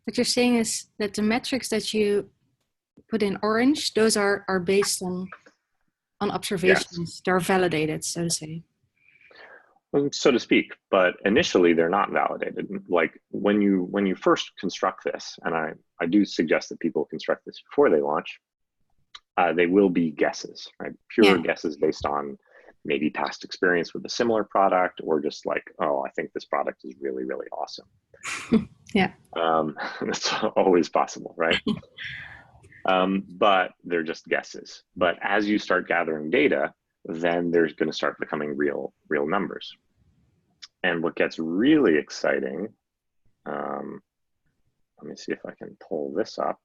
what you're saying is that the metrics that you put in orange, those are based on observations. Yes. They're validated, so to say. Well, so to speak, but initially they're not validated. Like, when you first construct this, and I do suggest that people construct this before they launch, they will be guesses, right? Pure guesses based on maybe past experience with a similar product, or just like, oh, I think this product is really, really awesome. Yeah. That's always possible, right? but they're just guesses. But as you start gathering data, then there's going to start becoming real numbers. And what gets really exciting, let me see if I can pull this up.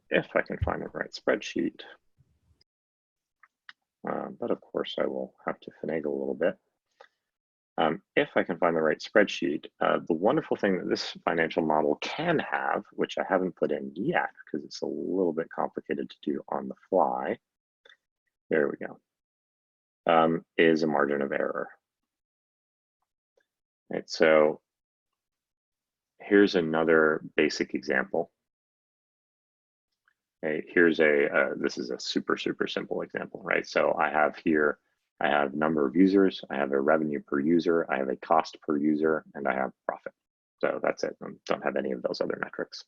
If I can find the right spreadsheet. But of course, I will have to finagle a little bit. If I can find the right spreadsheet, the wonderful thing that this financial model can have, which I haven't put in yet because it's a little bit complicated to do on the fly, there we go, is a margin of error. Right, so here's another basic example. Okay, here's this is a super simple example, right? So I have number of users, I have a revenue per user, I have a cost per user, and I have profit. So that's it. I don't have any of those other metrics.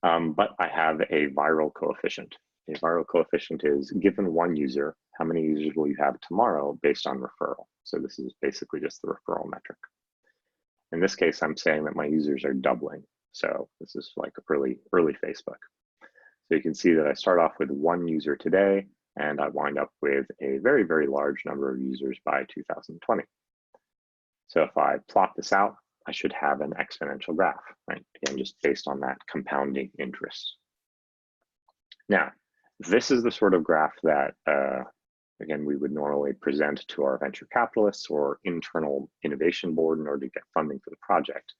But I have a viral coefficient. A viral coefficient is given one user, how many users will you have tomorrow based on referral? So this is basically just the referral metric. In this case, I'm saying that my users are doubling. So this is like early Facebook. So you can see that I start off with one user today, and I wind up with a very large number of users by 2020. So if I plot this out, I should have an exponential graph, right? Again, just based on that compounding interest. Now, this is the sort of graph that, again, we would normally present to our venture capitalists or internal innovation board in order to get funding for the project.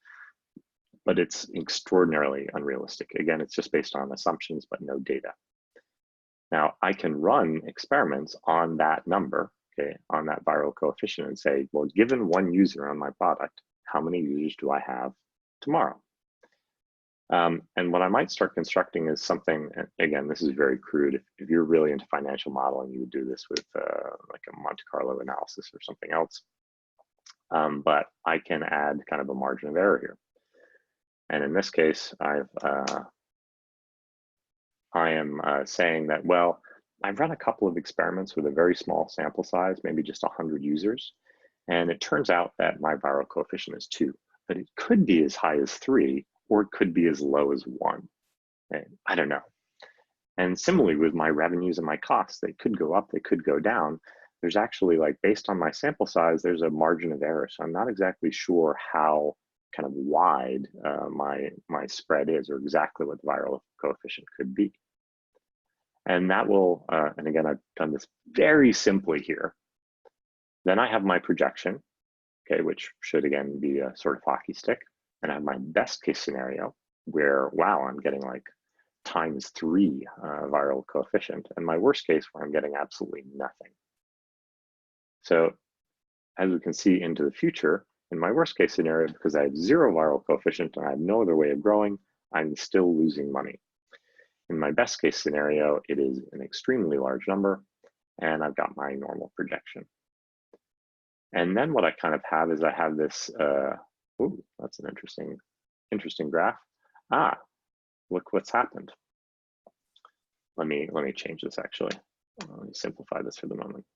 But it's extraordinarily unrealistic. Again, it's just based on assumptions, but no data. Now, I can run experiments on that number, okay, on that viral coefficient and say, well, given one user on my product, how many users do I have tomorrow? And what I might start constructing is something, again, this is very crude. If you're really into financial modeling, you would do this with like a Monte Carlo analysis or something else. But I can add kind of a margin of error here. And in this case, I am saying that, well, I've run a couple of experiments with a very small sample size, maybe just 100 users. And it turns out that my viral coefficient is 2, but it could be as high as 3, or it could be as low as 1. Okay? I don't know. And similarly with my revenues and my costs, they could go up, they could go down. There's actually, like, based on my sample size, there's a margin of error. So I'm not exactly sure how kind of wide my spread is, or exactly what the viral coefficient could be. And that will, and again, I've done this very simply here. Then I have my projection, okay, which should again be a sort of hockey stick. And I have my best case scenario where, wow, I'm getting like ×3 viral coefficient, and my worst case where I'm getting absolutely nothing. So as we can see into the future, in my worst case scenario, because I have 0 viral coefficient and I have no other way of growing, I'm still losing money. In my best case scenario, it is an extremely large number, and I've got my normal projection. And then what I kind of have is I have this, ooh, that's an interesting graph. Ah, look what's happened. Let me change this actually. Let me simplify this for the moment.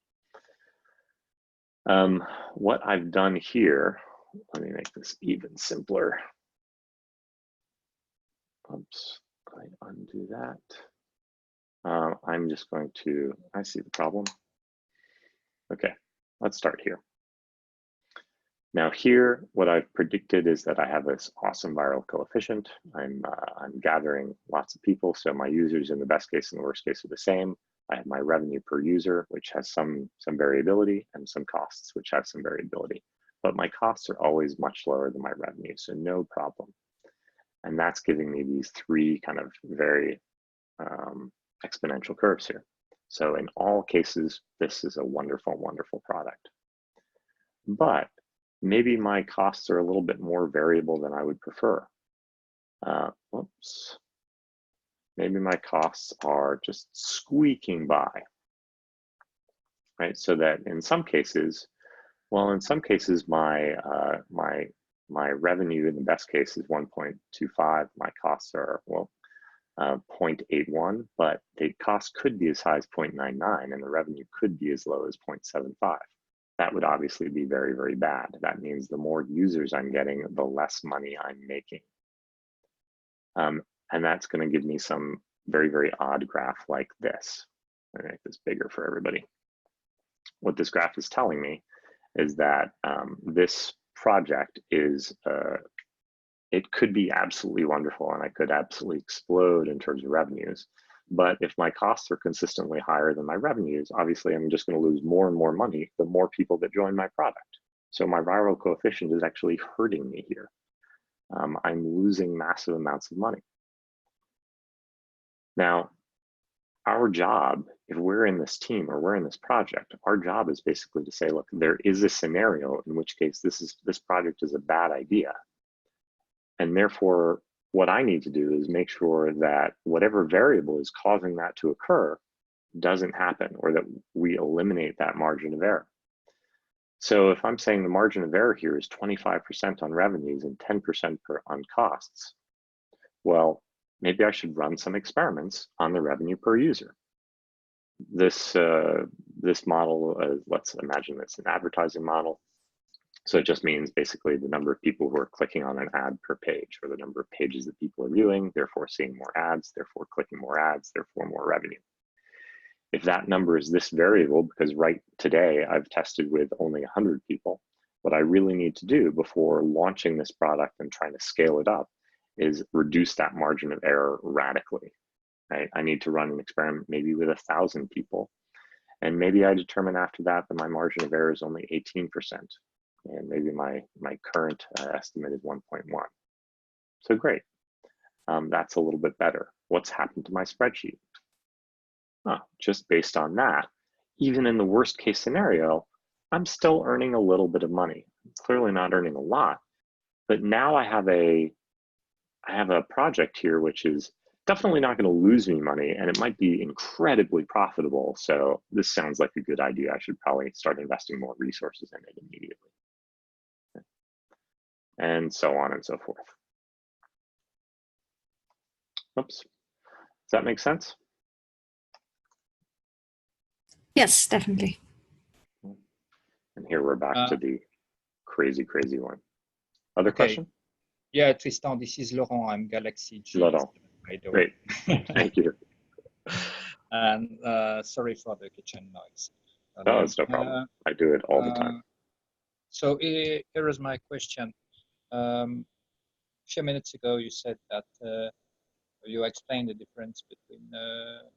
What I've done here, let me make this even simpler. Oops, I undo that. I'm just going to, I see the problem. Okay, let's start here. Now here, what I've predicted is that I have this awesome viral coefficient. I'm gathering lots of people, so my users in the best case and the worst case are the same. I have my revenue per user, which has some variability, and some costs, which have some variability. But my costs are always much lower than my revenue, so no problem. And that's giving me these 3 kind of very exponential curves here. So in all cases, this is a wonderful, wonderful product. But maybe my costs are a little bit more variable than I would prefer. Whoops. Maybe my costs are just squeaking by, right? So that in some cases, well, in some cases, my revenue in the best case is 1.25. My costs are, well, 0.81, but the cost could be as high as 0.99, and the revenue could be as low as 0.75. That would obviously be very, very bad. That means the more users I'm getting, the less money I'm making. And that's going to give me some very, very odd graph like this. I'm going to make this bigger for everybody. What this graph is telling me is that this project is, it could be absolutely wonderful and I could absolutely explode in terms of revenues. But if my costs are consistently higher than my revenues, obviously I'm just going to lose more and more money the more people that join my product. So my viral coefficient is actually hurting me here. I'm losing massive amounts of money. Now, our job, if we're in this team or we're in this project, our job is basically to say, look, there is a scenario in which case this project is a bad idea. And therefore, what I need to do is make sure that whatever variable is causing that to occur doesn't happen, or that we eliminate that margin of error. So if I'm saying the margin of error here is 25% on revenues and 10% on costs, well, maybe I should run some experiments on the revenue per user. This model, let's imagine it's an advertising model. So it just means basically the number of people who are clicking on an ad per page, or the number of pages that people are viewing, therefore seeing more ads, therefore clicking more ads, therefore more revenue. If that number is this variable, because right today I've tested with only 100 people, what I really need to do before launching this product and trying to scale it up is reduce that margin of error radically. Right? I need to run an experiment maybe with 1,000 people. And maybe I determine after that that my margin of error is only 18%. And maybe my current estimate is 1.1. So great. That's a little bit better. What's happened to my spreadsheet? Just based on that, even in the worst case scenario, I'm still earning a little bit of money. I'm clearly not earning a lot, but now I have a project here which is definitely not going to lose me money, and it might be incredibly profitable. So this sounds like a good idea. I should probably start investing more resources in it immediately. And so on and so forth. Oops. Does that make sense? Yes, definitely. And here we're back to the crazy one. Other question? Yeah, Tristan, this is Laurent. I'm Galaxy G. Laurent. Great. Thank you. And sorry for the kitchen noise. No, it's no problem. I do it all the time. So here is my question. A few minutes ago, you said that you explained the difference between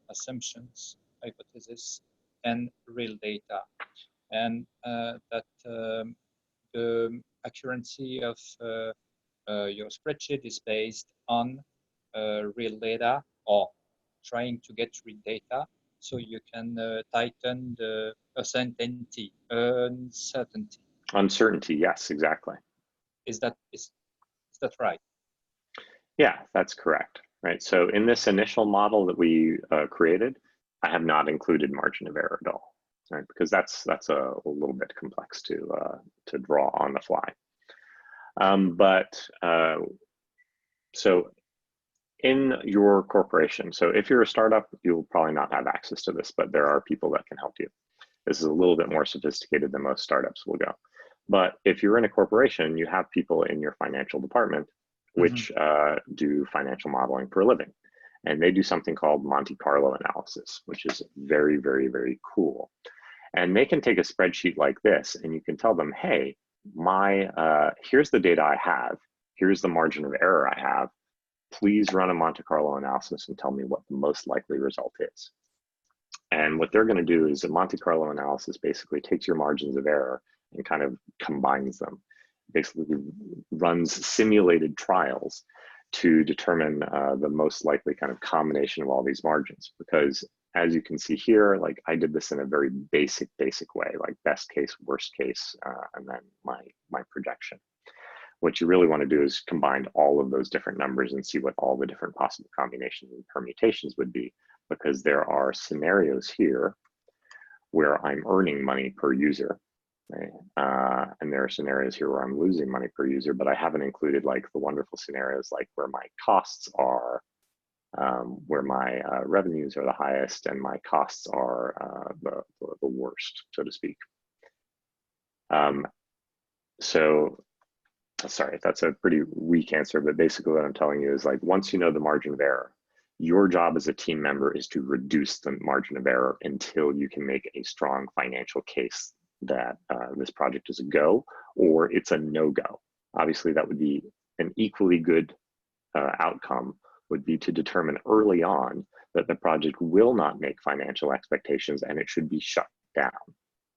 assumptions, hypothesis, and real data, and that the accuracy of your spreadsheet is based on real data, or trying to get real data, so you can tighten the uncertainty. Uncertainty, yes, exactly. Is that right? Yeah, that's correct. Right. So in this initial model that we created, I have not included margin of error at all, right? Because that's a little bit complex to draw on the fly. So in your corporation, so if you're a startup, you'll probably not have access to this, but there are people that can help you. This is a little bit more sophisticated than most startups will go. But if you're in a corporation, you have people in your financial department which do financial modeling for a living. And they do something called Monte Carlo analysis, which is very, very, very cool. And they can take a spreadsheet like this, and you can tell them, hey, here's the data I have. Here's the margin of error I have. Please run a Monte Carlo analysis and tell me what the most likely result is. And what they're going to do is a Monte Carlo analysis basically takes your margins of error and kind of combines them. Basically runs simulated trials to determine the most likely kind of combination of all these margins. Because as you can see here, like I did this in a very basic way, like best case, worst case, and then my projection. What you really want to do is combine all of those different numbers and see what all the different possible combinations and permutations would be, because there are scenarios here where I'm earning money per user. Right? And there are scenarios here where I'm losing money per user, but I haven't included like the wonderful scenarios like where my costs are, where my revenues are the highest and my costs are the worst, so to speak. So sorry, that's a pretty weak answer, but basically what I'm telling you is like, once you know the margin of error, your job as a team member is to reduce the margin of error until you can make a strong financial case that this project is a go or it's a no-go. Obviously, that would be an equally good outcome would be to determine early on that the project will not make financial expectations and it should be shut down.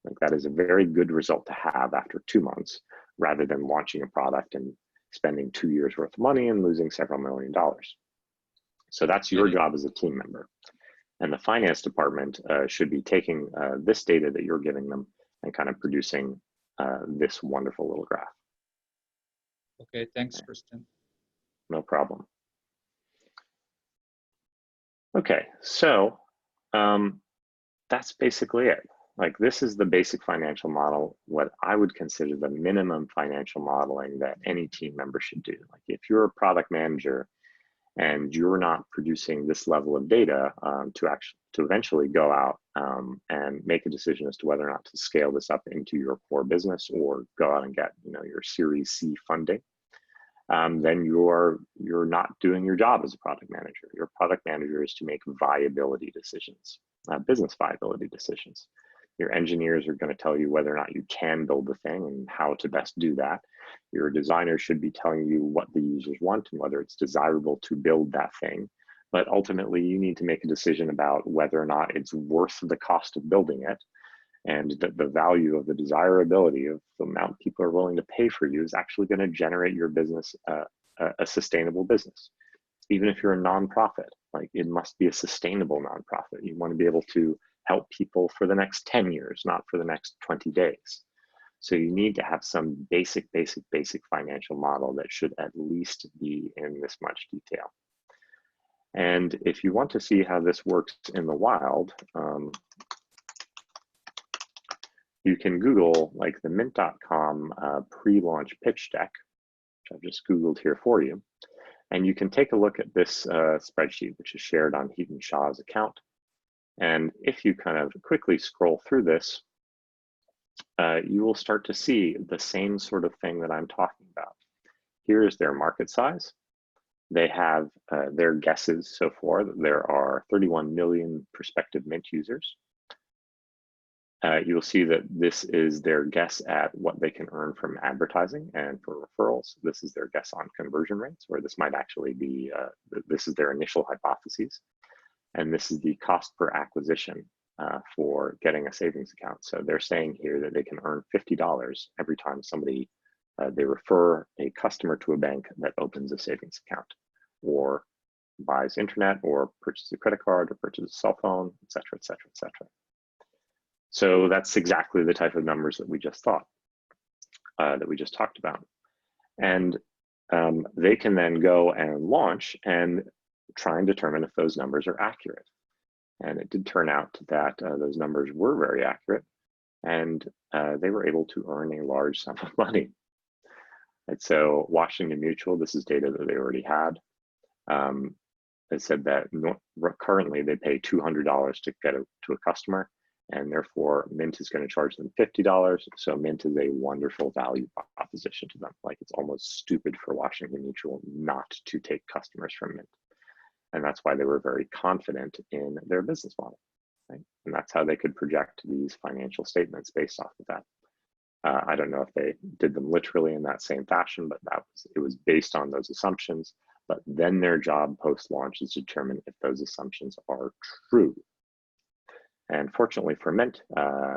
Like that is a very good result to have after 2 months, rather than launching a product and spending 2 years worth of money and losing several $1 million. So that's your job as a team member. And the finance department should be taking this data that you're giving them and kind of producing this wonderful little graph. Okay, thanks, Tristan. No problem. Okay, so that's basically it. Like this is the basic financial model, what I would consider the minimum financial modeling that any team member should do. Like if you're a product manager and you're not producing this level of data to eventually go out and make a decision as to whether or not to scale this up into your core business or go out and get your Series C funding, then you're not doing your job as a product manager. Your product manager is to make viability decisions, business viability decisions. Your engineers are going to tell you whether or not you can build the thing and how to best do that. Your designer should be telling you what the users want and whether it's desirable to build that thing. But ultimately, you need to make a decision about whether or not it's worth the cost of building it, and that the value of the desirability of the amount people are willing to pay for you is actually going to generate your business a sustainable business. Even if you're a nonprofit, like it must be a sustainable nonprofit. You want to be able to help people for the next 10 years, not for the next 20 days. So you need to have some basic financial model that should at least be in this much detail. And if you want to see how this works in the wild, you can Google like the mint.com pre-launch pitch deck, which I've just Googled here for you. And you can take a look at this spreadsheet, which is shared on Heaton Shaw's account. And if you kind of quickly scroll through this, you will start to see the same sort of thing that I'm talking about. Here is their market size. They have their guesses so far that there are 31 million prospective Mint users. You'll see that this is their guess at what they can earn from advertising and for referrals. This is their guess on conversion rates, or this might actually be, this is their initial hypotheses. And this is the cost per acquisition for getting a savings account. So they're saying here that they can earn $50 every time somebody, they refer a customer to a bank that opens a savings account or buys internet or purchases a credit card or purchases a cell phone, et cetera, et cetera, et cetera. So that's exactly the type of numbers that we just thought, that we just talked about. And they can then go and launch and try and determine if those numbers are accurate. And it did turn out that those numbers were very accurate, and they were able to earn a large sum of money. And so Washington Mutual, this is data that they already had. They said that currently they pay $200 to get to a customer, and therefore Mint is going to charge them $50. So Mint is a wonderful value proposition to them. Like it's almost stupid for Washington Mutual not to take customers from Mint. And that's why they were very confident in their business model, right? And that's how they could project these financial statements based off of that. I don't know if they did them literally in that same fashion, but it was based on those assumptions. But then their job post-launch is to determine if those assumptions are true. And fortunately for Mint,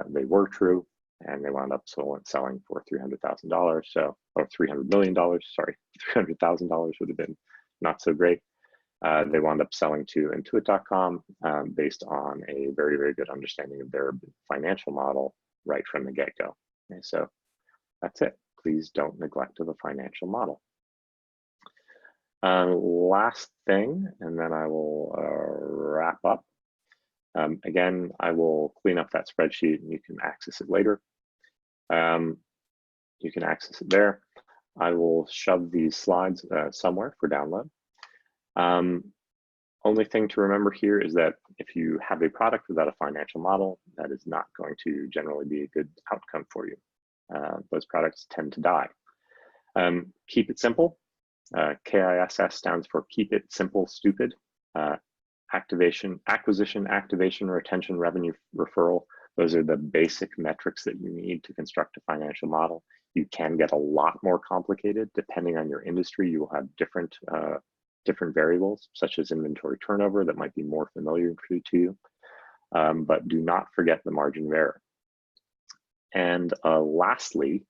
they were true, and they wound up selling for $300,000. So, or $300 million. Sorry, $300,000 would have been not so great. They wound up selling to Intuit.com based on a very, very good understanding of their financial model right from the get-go. Okay, so that's it. Please don't neglect the financial model. Last thing, and then I will wrap up. Again, I will clean up that spreadsheet and you can access it later. You can access it there. I will shove these slides somewhere for download. Only thing to remember here is that if you have a product without a financial model, that is not going to generally be a good outcome for you. Those products tend to die. Keep it simple. KISS stands for Keep It Simple Stupid. Acquisition, activation, retention, revenue, referral. Those are the basic metrics that you need to construct a financial model. You can get a lot more complicated depending on your industry. You will have different variables, such as inventory turnover, that might be more familiar to you. But do not forget the margin of error. And lastly,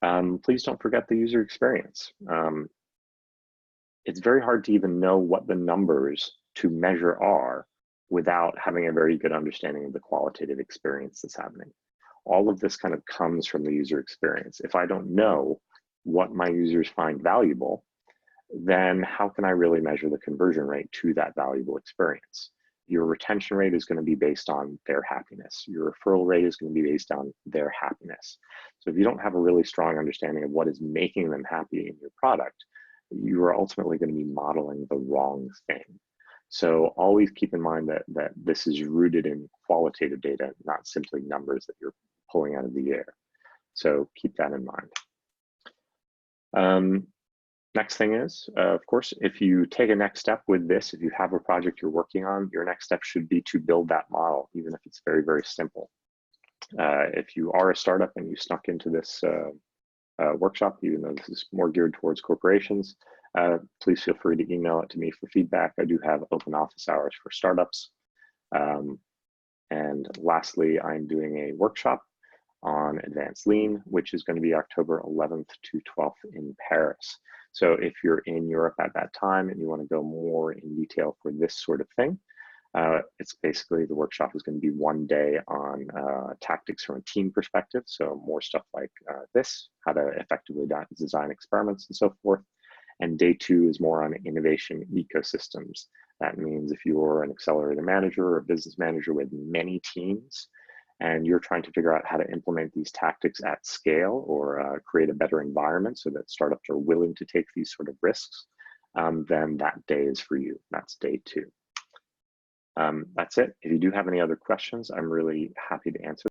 please don't forget the user experience. It's very hard to even know what the numbers to measure are without having a very good understanding of the qualitative experience that's happening. All of this kind of comes from the user experience. If I don't know what my users find valuable, then how can I really measure the conversion rate to that valuable experience? Your retention rate is going to be based on their happiness. Your referral rate is going to be based on their happiness. So if you don't have a really strong understanding of what is making them happy in your product, you are ultimately going to be modeling the wrong thing. So always keep in mind that this is rooted in qualitative data, not simply numbers that you're pulling out of the air. So keep that in mind. Next thing is, of course, if you take a next step with this, if you have a project you're working on, your next step should be to build that model, even if it's very, very simple. If you are a startup and you snuck into this workshop, even though this is more geared towards corporations, please feel free to email it to me for feedback. I do have open office hours for startups. And lastly, I'm doing a workshop on advanced lean, which is going to be October 11th to 12th in Paris. So if you're in Europe at that time and you want to go more in detail for this sort of thing, it's basically, the workshop is going to be 1 day on tactics from a team perspective. So more stuff like this, how to effectively design experiments and so forth. And day 2 is more on innovation ecosystems. That means if you're an accelerator manager or a business manager with many teams, and you're trying to figure out how to implement these tactics at scale or create a better environment so that startups are willing to take these sort of risks, then that day is for you. That's day 2. That's it. If you do have any other questions, I'm really happy to answer.